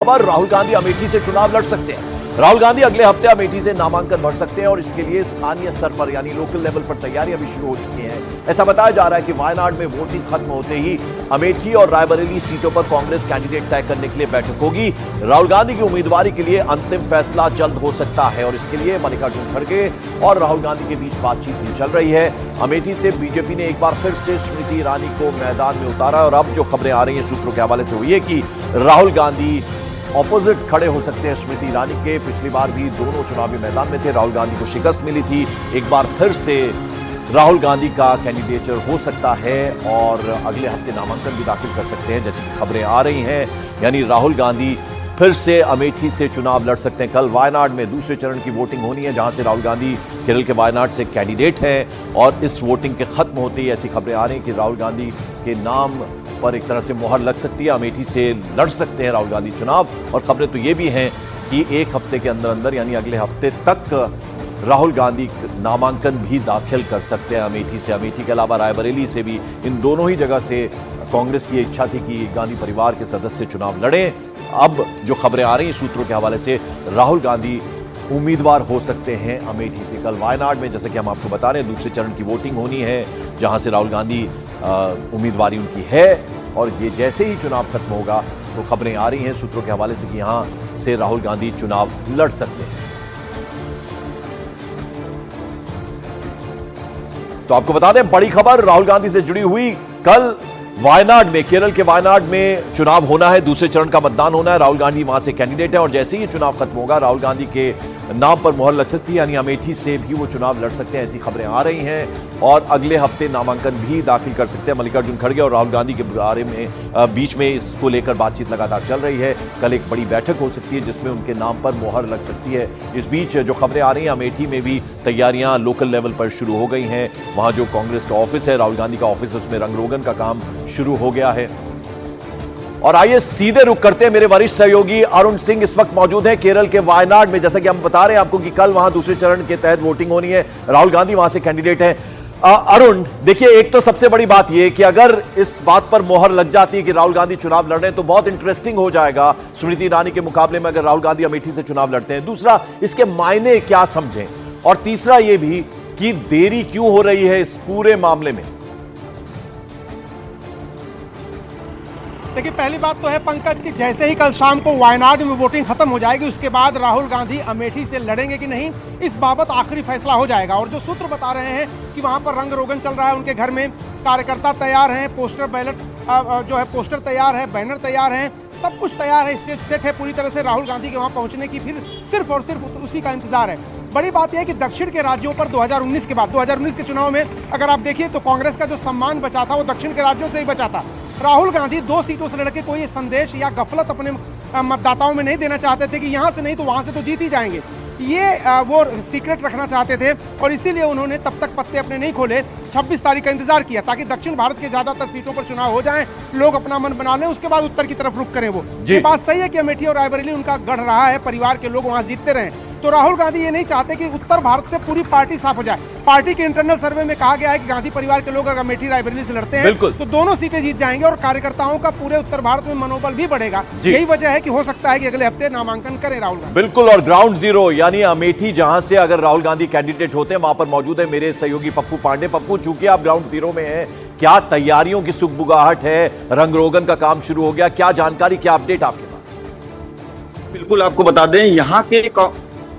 खबर, राहुल गांधी अमेठी से चुनाव लड़ सकते हैं। राहुल गांधी अगले हफ्ते अमेठी से नामांकन भर सकते हैं और इसके लिए स्थानीय स्तर पर यानी लोकल लेवल पर तैयारियां भी शुरू हो चुकी हैं। ऐसा बताया जा रहा है कि वायनाड में वोटिंग खत्म होते ही अमेठी और रायबरेली सीटों पर कांग्रेस कैंडिडेट तय करने के लिए बैठक होगी। राहुल गांधी की उम्मीदवारी के लिए अंतिम फैसला जल्द हो सकता है और इसके लिए मल्लिकार्जुन खड़गे और राहुल गांधी के बीच बातचीत भी चल रही है। अमेठी से बीजेपी ने एक बार फिर से स्मृति ईरानी को मैदान में उतारा और अब जो खबरें आ रही हैं सूत्रों के हवाले से हुई है कि राहुल गांधी ऑपोजिट खड़े हो सकते हैं स्मृति ईरानी के। पिछली बार भी दोनों चुनावी मैदान में थे, राहुल गांधी को शिकस्त मिली थी। एक बार फिर से राहुल गांधी का कैंडिडेचर हो सकता है और अगले हफ्ते नामांकन भी दाखिल कर सकते हैं जैसी खबरें आ रही हैं। यानी राहुल गांधी फिर से अमेठी से चुनाव लड़ सकते हैं। कल वायनाड में दूसरे चरण की वोटिंग होनी है जहां से राहुल गांधी केरल के वायनाड से कैंडिडेट हैं और इस वोटिंग के खत्म होते ही ऐसी खबरें आ रही हैं कि राहुल गांधी के नाम पर एक तरह से मोहर लग सकती है। अमेठी से लड़ सकते हैं राहुल गांधी चुनाव और खबरें तो ये भी हैं कि एक हफ्ते के अंदर अंदर यानी अगले हफ्ते तक राहुल गांधी नामांकन भी दाखिल कर सकते हैं अमेठी से। अमेठी के अलावा रायबरेली से भी, इन दोनों ही जगह से कांग्रेस की इच्छा थी कि गांधी परिवार के सदस्य चुनाव लड़ें। अब जो खबरें आ रही हैं सूत्रों के हवाले से, राहुल गांधी उम्मीदवार हो सकते हैं अमेठी से। कल वायनाड में जैसे कि हम आपको बता रहे हैं दूसरे चरण की वोटिंग होनी है जहां से राहुल गांधी उम्मीदवारी उनकी है और ये जैसे ही चुनाव खत्म होगा तो खबरें आ रही हैं सूत्रों के हवाले से कि यहां से राहुल गांधी चुनाव लड़ सकते हैं। तो आपको बता दें बड़ी खबर राहुल गांधी से जुड़ी हुई, कल वायनाड में, केरल के वायनाड में चुनाव होना है, दूसरे चरण का मतदान होना है। राहुल गांधी वहां से कैंडिडेट है और जैसे ही चुनाव खत्म होगा राहुल गांधी के नाम पर मोहर लग सकती है यानी अमेठी से भी वो चुनाव लड़ सकते हैं, ऐसी खबरें आ रही हैं। और अगले हफ्ते नामांकन भी दाखिल कर सकते हैं। मल्लिकार्जुन खड़गे और राहुल गांधी के बारे में बीच में इसको लेकर बातचीत लगातार चल रही है। कल एक बड़ी बैठक हो सकती है जिसमें उनके नाम पर मोहर लग सकती है। इस बीच जो खबरें आ रही हैं अमेठी में भी तैयारियां लोकल लेवल पर शुरू हो गई हैं। वहां जो कांग्रेस का ऑफिस है, राहुल गांधी का ऑफिस, उसमें रंग रोगन का काम शुरू हो गया है। और आइए सीधे रुख करते हैं, मेरे वरिष्ठ सहयोगी अरुण सिंह इस वक्त मौजूद हैं केरल के वायनाड में। जैसा कि हम बता रहे हैं आपको कि कल वहां दूसरे चरण के तहत वोटिंग होनी है, राहुल गांधी वहां से कैंडिडेट हैं। अरुण, देखिए एक तो सबसे बड़ी बात यह कि अगर इस बात पर मोहर लग जाती है कि राहुल गांधी चुनाव लड़ रहे हैं तो बहुत इंटरेस्टिंग हो जाएगा स्मृति ईरानी के मुकाबले में अगर राहुल गांधी अमेठी से चुनाव लड़ते हैं। दूसरा, इसके मायने क्या समझें, और तीसरा यह भी कि देरी क्यों हो रही है इस पूरे मामले में। देखिए पहली बात तो है पंकज कि जैसे ही कल शाम को वायनाड में वोटिंग खत्म हो जाएगी उसके बाद राहुल गांधी अमेठी से लड़ेंगे कि नहीं इस बाबत आखिरी फैसला हो जाएगा। और जो सूत्र बता रहे हैं कि वहां पर रंग रोगन चल रहा है, उनके घर में कार्यकर्ता तैयार हैं, पोस्टर बैलेट जो है पोस्टर तैयार है, बैनर तैयार है, सब कुछ तैयार है, स्टेज सेट है पूरी तरह से राहुल गांधी के वहां पहुंचने की। फिर सिर्फ और सिर्फ उसी का इंतजार है। बड़ी बात यह है कि दक्षिण के राज्यों पर 2019 के बाद 2019 के चुनाव में अगर आप देखिए तो कांग्रेस का जो सम्मान बचा था वो दक्षिण के राज्यों से ही बचा था। राहुल गांधी 2 सीटों से लड़के कोई संदेश या गफलत अपने मतदाताओं में नहीं देना चाहते थे कि यहां से नहीं तो वहां से तो जीत ही जाएंगे, ये वो सीक्रेट रखना चाहते थे और इसीलिए उन्होंने तब तक पत्ते अपने नहीं खोले, 26 तारीख का इंतजार किया ताकि दक्षिण भारत के ज्यादातर सीटों पर चुनाव हो जाएं, लोग अपना मन बना लें, उसके बाद उत्तर की तरफ रुख करें। वो ये बात सही है कि अमेठी और रायबरेली उनका गढ़ रहा है, परिवार के लोग वहां जीतते रहे। तो राहुल गांधी ये नहीं चाहते कि उत्तर भारत से पूरी पार्टी साफ हो जाए। पार्टी के इंटरनल सर्वे में कहा गया है कि गांधी परिवार के लोग अगर अमेठी रायबरेली से लड़ते हैं तो दोनों सीटें जीत जाएंगे और कार्यकर्ताओं का पूरे उत्तर भारत में मनोबल भी बढ़ेगा। यही वजह है कि हो सकता है कि अगले हफ्ते नामांकन करें राहुल गांधी। बिल्कुल, और ग्राउंड जीरो यानी अमेठी जहां से अगर राहुल गांधी कैंडिडेट होते हैं वहां पर मौजूद है मेरे सहयोगी पप्पू पांडे। पप्पू, चूंकि आप ग्राउंड जीरो में हैं, क्या तैयारियों की सुगबुगाहट है, रंग रोगन का काम शुरू हो गया, क्या जानकारी, क्या अपडेट आपके पास? बिल्कुल, आपको बता दें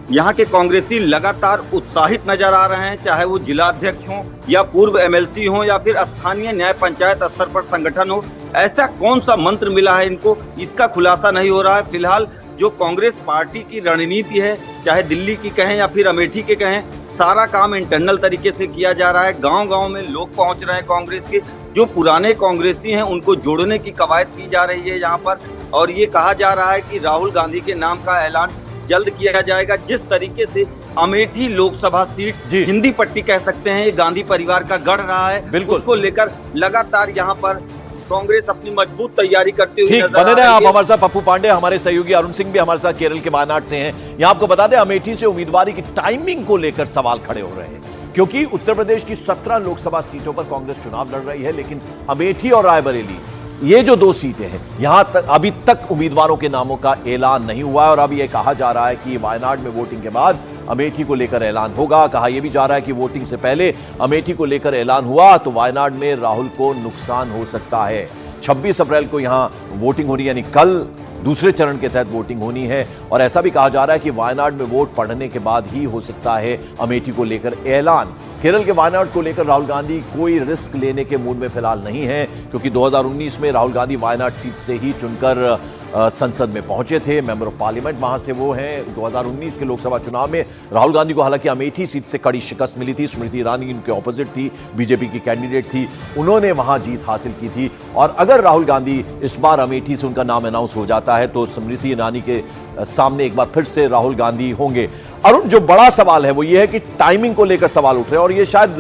यहाँ के कांग्रेसी लगातार उत्साहित नजर आ रहे हैं, चाहे वो जिला अध्यक्ष हो या पूर्व एमएलसी हो या फिर स्थानीय न्याय पंचायत स्तर पर संगठन हो। ऐसा कौन सा मंत्र मिला है इनको, इसका खुलासा नहीं हो रहा है। फिलहाल जो कांग्रेस पार्टी की रणनीति है, चाहे दिल्ली की कहें या फिर अमेठी के कहें, सारा काम इंटरनल तरीके से किया जा रहा है। गांव-गांव में लोग पहुंच रहे हैं कांग्रेस के, जो पुराने कांग्रेसी हैं उनको जोड़ने की कवायद की जा रही है यहाँ पर। और ये कहा जा रहा है कि राहुल गांधी के नाम का ऐलान जल्द किया जाएगा। जिस तरीके से अमेठी लोकसभा सीट हिंदी पट्टी कह सकते हैं, ये गांधी परिवार का गढ़ रहा है, उसको लेकर लगातार यहाँ पर कांग्रेस अपनी मजबूत तैयारी करते हुए ठीक बने रहे आप हमारे साथ। पप्पू पांडे, हमारे सहयोगी अरुण सिंह भी हमारे साथ केरल के वायनाड से हैं। यहां आपको बता दें अमेठी से उम्मीदवारी की टाइमिंग को लेकर सवाल खड़े हो रहे हैं क्योंकि उत्तर प्रदेश की 17 लोकसभा सीटों पर कांग्रेस चुनाव लड़ रही है, लेकिन अमेठी और रायबरेली ये जो 2 सीटें हैं, यहां तक अभी तक उम्मीदवारों के नामों का ऐलान नहीं हुआ है और अब यह कहा जा रहा है कि वायनाड में वोटिंग के बाद अमेठी को लेकर ऐलान होगा। कहा यह भी जा रहा है कि वोटिंग से पहले अमेठी को लेकर ऐलान हुआ तो वायनाड में राहुल को नुकसान हो सकता है। 26 अप्रैल को यहां वोटिंग होनी, यानी कल दूसरे चरण के तहत वोटिंग होनी है और ऐसा भी कहा जा रहा है कि वायनाड में वोट पड़ने के बाद ही हो सकता है अमेठी को लेकर ऐलान। केरल के वायनाड को लेकर राहुल गांधी कोई रिस्क लेने के मूड में फिलहाल नहीं है, क्योंकि 2019 में राहुल गांधी वायनाड सीट से ही चुनकर संसद में पहुंचे थे। मेंबर ऑफ पार्लियामेंट वहां से वो हैं। 2019 के लोकसभा चुनाव में राहुल गांधी को हालांकि अमेठी सीट से कड़ी शिकस्त मिली थी। स्मृति ईरानी उनके ऑपोजिट थी, बीजेपी की कैंडिडेट थी, उन्होंने वहां जीत हासिल की थी। और अगर राहुल गांधी इस बार अमेठी से उनका नाम अनाउंस हो जाता है तो स्मृति ईरानी के सामने एक बार फिर से राहुल गांधी होंगे। अरुण, जो बड़ा सवाल है वो ये है कि टाइमिंग को लेकर सवाल उठ रहे हैं और ये शायद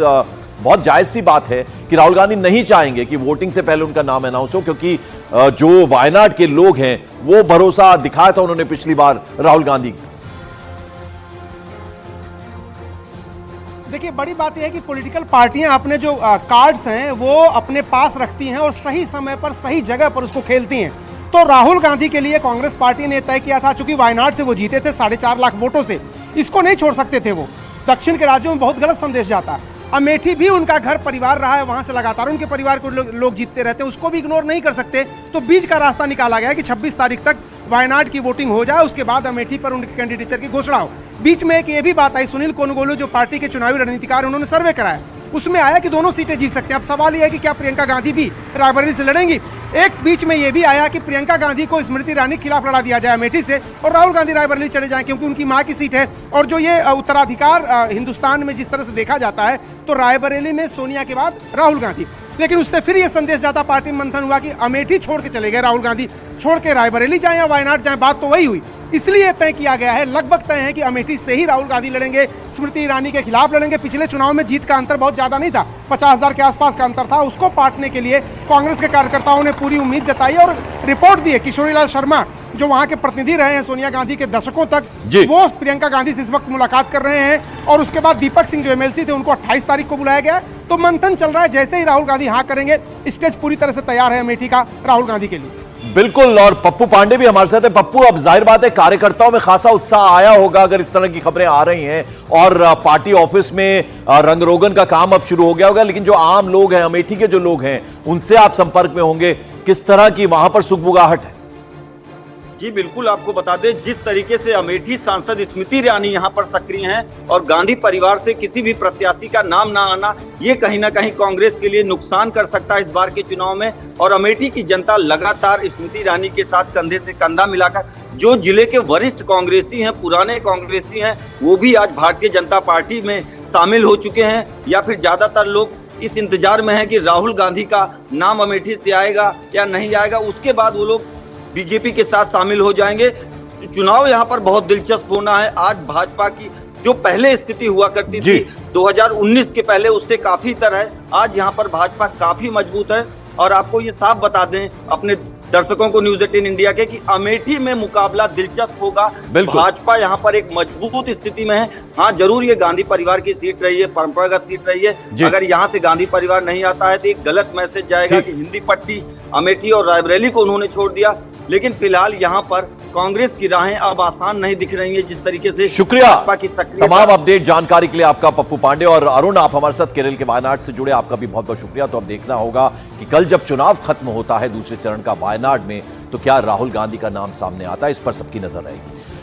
बहुत जायज सी बात है कि राहुल गांधी नहीं चाहेंगे कि वोटिंग से पहले उनका नाम अनाउंस हो, क्योंकि जो वायनाड के लोग हैं वो भरोसा दिखाया था उन्होंने पिछली बार राहुल गांधी। देखिए, बड़ी बात यह है कि पॉलिटिकल पार्टियां अपने जो कार्ड्स हैं वो अपने पास रखती हैं और सही समय पर सही जगह पर उसको खेलती हैं। तो राहुल गांधी के लिए कांग्रेस पार्टी ने तय किया था, चूंकि वायनाड से वो जीते थे 4.5 लाख वोटों से, इसको नहीं छोड़ सकते थे। वो दक्षिण के राज्यों में बहुत गलत संदेश जाता है। अमेठी भी उनका घर परिवार रहा है, वहां से लगातार उनके परिवार को लोग जीतते रहते हैं, उसको भी इग्नोर नहीं कर सकते। तो बीच का रास्ता निकाला गया कि 26 तारीख तक वायनाड की वोटिंग हो जाए, उसके बाद अमेठी पर उनके कैंडिडेचर की घोषणा हो। बीच में एक ये भी बात आई, सुनील कोनगोलू जो पार्टी के चुनावी रणनीतिकार, उन्होंने सर्वे कराया, उसमें आया कि दोनों सीटें जीत सकते हैं। अब सवाल यह है कि क्या प्रियंका गांधी भी रायबरेली से लड़ेंगी। एक बीच में यह भी आया कि प्रियंका गांधी को स्मृति ईरानी के खिलाफ लड़ा दिया जाए अमेठी से और राहुल गांधी रायबरेली चले जाएं, क्योंकि उनकी मां की सीट है। और जो ये उत्तराधिकार हिंदुस्तान में जिस तरह से देखा जाता है तो रायबरेली में सोनिया के बाद राहुल गांधी। लेकिन उससे फिर यह संदेश जाता, पार्टी में मंथन हुआ कि अमेठी छोड़ के चले गए राहुल गांधी, छोड़ के रायबरेली जाए या वायनाड जाए, बात तो वही हुई। इसलिए तय किया गया है, लगभग तय है कि अमेठी से ही राहुल गांधी लड़ेंगे, स्मृति ईरानी के खिलाफ लड़ेंगे। पिछले चुनाव में जीत का अंतर बहुत ज्यादा नहीं था, 50,000 के आसपास का अंतर था। उसको पाटने के लिए कांग्रेस के कार्यकर्ताओं ने पूरी उम्मीद जताई और रिपोर्ट दी है। किशोरीलाल शर्मा जो वहां के प्रतिनिधि रहे हैं सोनिया गांधी के दशकों तक, वो प्रियंका गांधी से इस वक्त मुलाकात कर रहे हैं। और उसके बाद दीपक सिंह जो एमएलसी थे, उनको 28 तारीख को बुलाया गया। तो मंथन चल रहा है, जैसे ही राहुल गांधी हाँ करेंगे, स्टेज पूरी तरह से तैयार है अमेठी का राहुल गांधी के लिए। बिल्कुल, और पप्पू पांडे भी हमारे साथ है। पप्पू, अब जाहिर बात है कार्यकर्ताओं में खासा उत्साह आया होगा अगर इस तरह की खबरें आ रही हैं और पार्टी ऑफिस में रंग रोगन का काम अब शुरू हो गया होगा। लेकिन जो आम लोग हैं, अमेठी के जो लोग हैं, उनसे आप संपर्क में होंगे, किस तरह की वहां पर सुगबुगाहट है? जी बिल्कुल, आपको बता दें जिस तरीके से अमेठी सांसद स्मृति ईरानी यहाँ पर सक्रिय हैं और गांधी परिवार से किसी भी प्रत्याशी का नाम ना आना, ये कहीं ना कहीं कांग्रेस के लिए नुकसान कर सकता है इस बार के चुनाव में। और अमेठी की जनता लगातार स्मृति ईरानी के साथ कंधे से कंधा मिलाकर, जो जिले के वरिष्ठ कांग्रेसी हैं, पुराने कांग्रेसी हैं, वो भी आज भारतीय जनता पार्टी में शामिल हो चुके हैं। या फिर ज्यादातर लोग इस इंतजार में है कि राहुल गांधी का नाम अमेठी से आएगा या नहीं आएगा, उसके बाद वो लोग बीजेपी के साथ शामिल हो जाएंगे। चुनाव यहाँ पर बहुत दिलचस्प होना है। आज भाजपा की जो पहले स्थिति हुआ करती थी 2019 के पहले, उससे काफी तरह है। आज यहाँ पर भाजपा काफी मजबूत है। और आपको ये साफ बता दें अपने दर्शकों को न्यूज 18 इंडिया के, कि अमेठी में मुकाबला दिलचस्प होगा। भाजपा यहाँ पर एक मजबूत स्थिति में है। हाँ, जरूर ये गांधी परिवार की सीट रही है, परंपरागत सीट रही है। अगर यहाँ से गांधी परिवार नहीं आता है तो एक गलत मैसेज जाएगा कि हिंदी पट्टी, अमेठी और रायबरेली को उन्होंने छोड़ दिया। लेकिन फिलहाल यहाँ पर कांग्रेस की राहें अब आसान नहीं दिख रही है जिस तरीके से। शुक्रिया तमाम अपडेट जानकारी के लिए आपका पप्पू पांडे। और अरुण, आप हमारे साथ केरल के वायनाड से जुड़े, आपका भी बहुत बहुत शुक्रिया। तो अब देखना होगा कि कल जब चुनाव खत्म होता है दूसरे चरण का वायनाड में, तो क्या राहुल गांधी का नाम सामने आता है, इस पर सबकी नजर रहेगी।